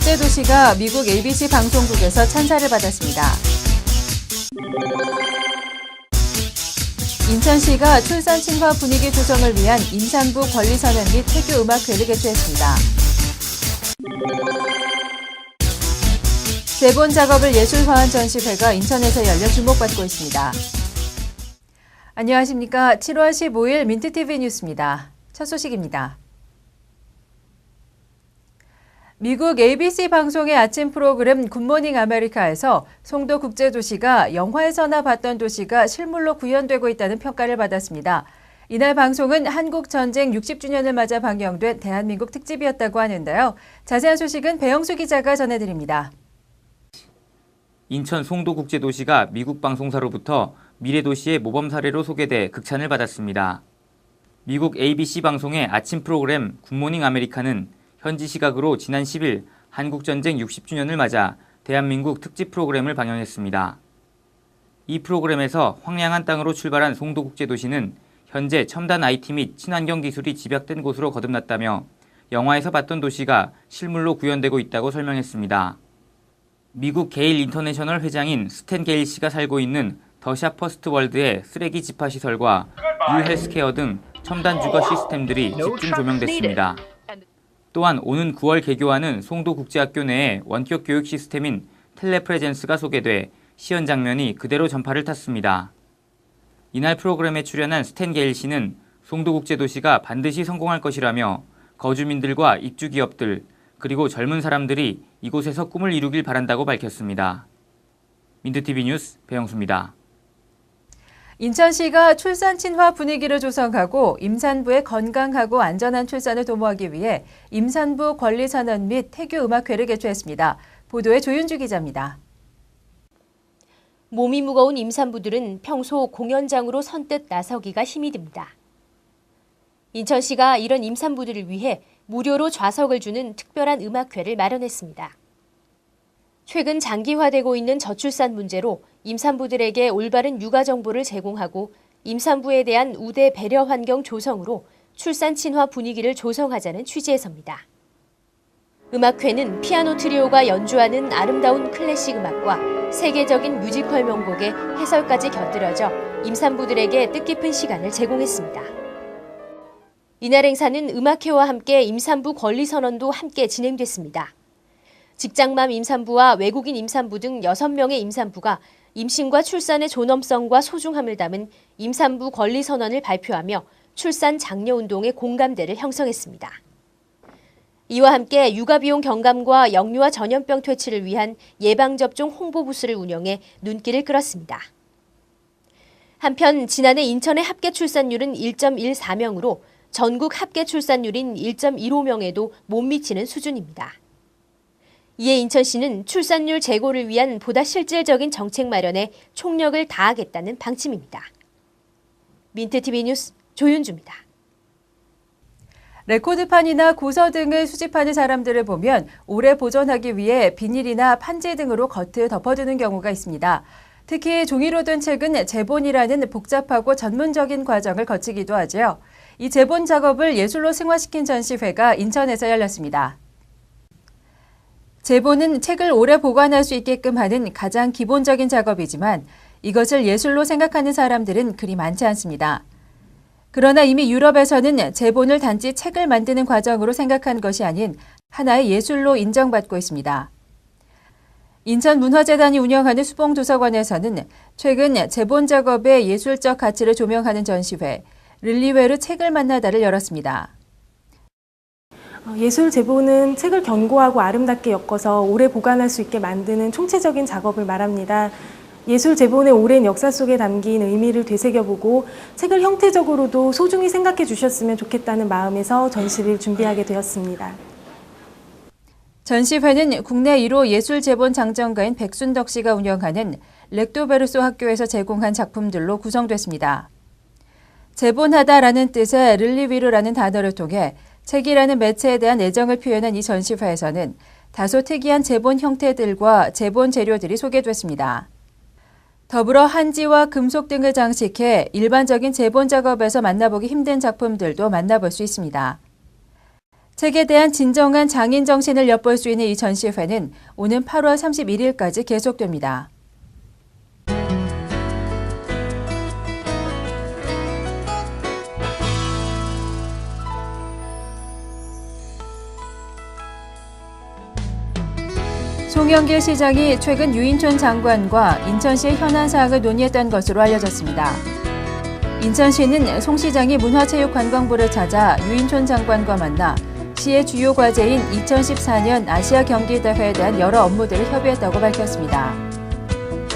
국제도시가 미국 ABC 방송국에서 찬사를 받았습니다. 인천시가 출산 친화 분위기 조성을 위한 임산부 권리선언 및 태교 음악회를 개최했습니다. 재본 작업을 예술화한 전시회가 인천에서 열려 주목받고 있습니다. 안녕하십니까. 7월 15일 민트TV 뉴스입니다. 첫 소식입니다. 미국 ABC 방송의 아침 프로그램 굿모닝 아메리카에서 송도 국제도시가 영화에서나 봤던 도시가 실물로 구현되고 있다는 평가를 받았습니다. 이날 방송은 한국전쟁 60주년을 맞아 방영된 대한민국 특집이었다고 하는데요. 자세한 소식은 배영수 기자가 전해드립니다. 인천 송도 국제도시가 미국 방송사로부터 미래도시의 모범 사례로 소개돼 극찬을 받았습니다. 미국 ABC 방송의 아침 프로그램 굿모닝 아메리카는 현지 시각으로 지난 10일 한국전쟁 60주년을 맞아 대한민국 특집 프로그램을 방영했습니다. 이 프로그램에서 황량한 땅으로 출발한 송도국제도시는 현재 첨단 IT 및 친환경 기술이 집약된 곳으로 거듭났다며 영화에서 봤던 도시가 실물로 구현되고 있다고 설명했습니다. 미국 게일 인터내셔널 회장인 스탠 게일 씨가 살고 있는 더샵 퍼스트 월드의 쓰레기 집화 시설과 유 헬스케어 등 첨단 주거 시스템들이 집중 조명됐습니다. 또한 오는 9월 개교하는 송도국제학교 내에 원격 교육 시스템인 텔레프레젠스가 소개돼 시연 장면이 그대로 전파를 탔습니다. 이날 프로그램에 출연한 스탠 게일 씨는 송도국제도시가 반드시 성공할 것이라며 거주민들과 입주기업들 그리고 젊은 사람들이 이곳에서 꿈을 이루길 바란다고 밝혔습니다. 민트TV 뉴스 배영수입니다. 인천시가 출산 친화 분위기를 조성하고 임산부의 건강하고 안전한 출산을 도모하기 위해 임산부 권리선언 및 태교 음악회를 개최했습니다. 보도에 조윤주 기자입니다. 몸이 무거운 임산부들은 평소 공연장으로 선뜻 나서기가 힘이 듭니다. 인천시가 이런 임산부들을 위해 무료로 좌석을 주는 특별한 음악회를 마련했습니다. 최근 장기화되고 있는 저출산 문제로 임산부들에게 올바른 육아 정보를 제공하고 임산부에 대한 우대 배려 환경 조성으로 출산 친화 분위기를 조성하자는 취지에서입니다. 음악회는 피아노 트리오가 연주하는 아름다운 클래식 음악과 세계적인 뮤지컬 명곡의 해설까지 곁들여져 임산부들에게 뜻깊은 시간을 제공했습니다. 이날 행사는 음악회와 함께 임산부 권리선언도 함께 진행됐습니다. 직장맘 임산부와 외국인 임산부 등 6명의 임산부가 임신과 출산의 존엄성과 소중함을 담은 임산부 권리선언을 발표하며 출산 장려운동의 공감대를 형성했습니다. 이와 함께 육아비용 경감과 영유아 전염병 퇴치를 위한 예방접종 홍보부스를 운영해 눈길을 끌었습니다. 한편 지난해 인천의 합계 출산율은 1.14명으로 전국 합계 출산율인 1.15명에도 못 미치는 수준입니다. 이에 인천시는 출산율 제고를 위한 보다 실질적인 정책 마련에 총력을 다하겠다는 방침입니다. 민트TV 뉴스 조윤주입니다. 레코드판이나 고서 등을 수집하는 사람들을 보면 오래 보존하기 위해 비닐이나 판지 등으로 겉을 덮어두는 경우가 있습니다. 특히 종이로 된 책은 재본이라는 복잡하고 전문적인 과정을 거치기도 하죠. 이 재본 작업을 예술로 승화시킨 전시회가 인천에서 열렸습니다. 재본은 책을 오래 보관할 수 있게끔 하는 가장 기본적인 작업이지만 이것을 예술로 생각하는 사람들은 그리 많지 않습니다. 그러나 이미 유럽에서는 재본을 단지 책을 만드는 과정으로 생각한 것이 아닌 하나의 예술로 인정받고 있습니다. 인천문화재단이 운영하는 수봉도서관에서는 최근 재본 작업의 예술적 가치를 조명하는 전시회 릴리웨르 책을 만나다를 열었습니다. 예술 재본은 책을 견고하고 아름답게 엮어서 오래 보관할 수 있게 만드는 총체적인 작업을 말합니다. 예술 재본의 오랜 역사 속에 담긴 의미를 되새겨보고 책을 형태적으로도 소중히 생각해 주셨으면 좋겠다는 마음에서 전시를 준비하게 되었습니다. 전시회는 국내 1호 예술 재본 장정가인 백순덕 씨가 운영하는 렉도베르소 학교에서 제공한 작품들로 구성됐습니다. 재본하다라는 뜻의 릴리위르라는 단어를 통해 책이라는 매체에 대한 애정을 표현한 이 전시회에서는 다소 특이한 재본 형태들과 재본 재료들이 소개됐습니다. 더불어 한지와 금속 등을 장식해 일반적인 재본 작업에서 만나보기 힘든 작품들도 만나볼 수 있습니다. 책에 대한 진정한 장인 정신을 엿볼 수 있는 이 전시회는 오는 8월 31일까지 계속됩니다. 송영길 시장이 최근 유인촌 장관과 인천시의 현안 사항을 논의했던 것으로 알려졌습니다. 인천시는 송 시장이 문화체육관광부를 찾아 유인촌 장관과 만나 시의 주요 과제인 2014년 아시아 경기대회에 대한 여러 업무들을 협의했다고 밝혔습니다.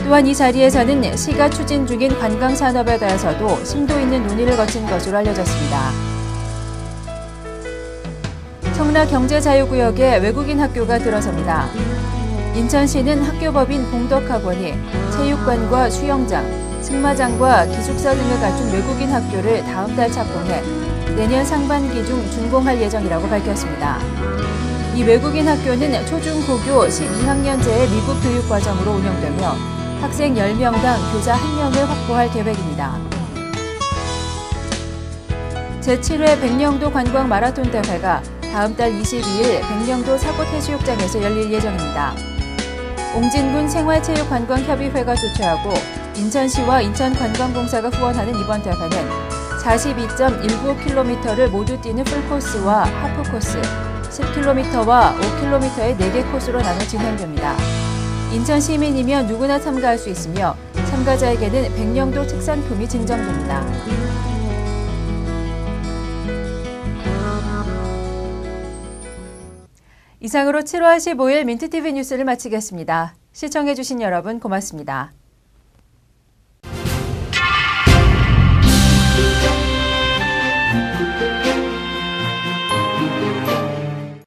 또한 이 자리에서는 시가 추진 중인 관광산업에 대해서도 심도 있는 논의를 거친 것으로 알려졌습니다. 청라경제자유구역에 외국인 학교가 들어섭니다. 인천시는 학교법인 봉덕학원이 체육관과 수영장, 승마장과 기숙사 등을 갖춘 외국인 학교를 다음 달 착공해 내년 상반기 중 준공할 예정이라고 밝혔습니다. 이 외국인 학교는 초중고교 12학년제의 미국 교육 과정으로 운영되며 학생 10명당 교사 1명을 확보할 계획입니다. 제7회 백령도 관광 마라톤 대회가 다음 달 22일 백령도 사곳해수욕장에서 열릴 예정입니다. 옹진군 생활체육관광협의회가 주최하고 인천시와 인천관광공사가 후원하는 이번 대회는 42.195km를 모두 뛰는 풀코스와 하프코스, 10km와 5km의 4개 코스로 나눠 진행됩니다. 인천 시민이면 누구나 참가할 수 있으며 참가자에게는 백령도 특산품이 증정됩니다. 이상으로 7월 15일 민트TV 뉴스를 마치겠습니다. 시청해주신 여러분 고맙습니다.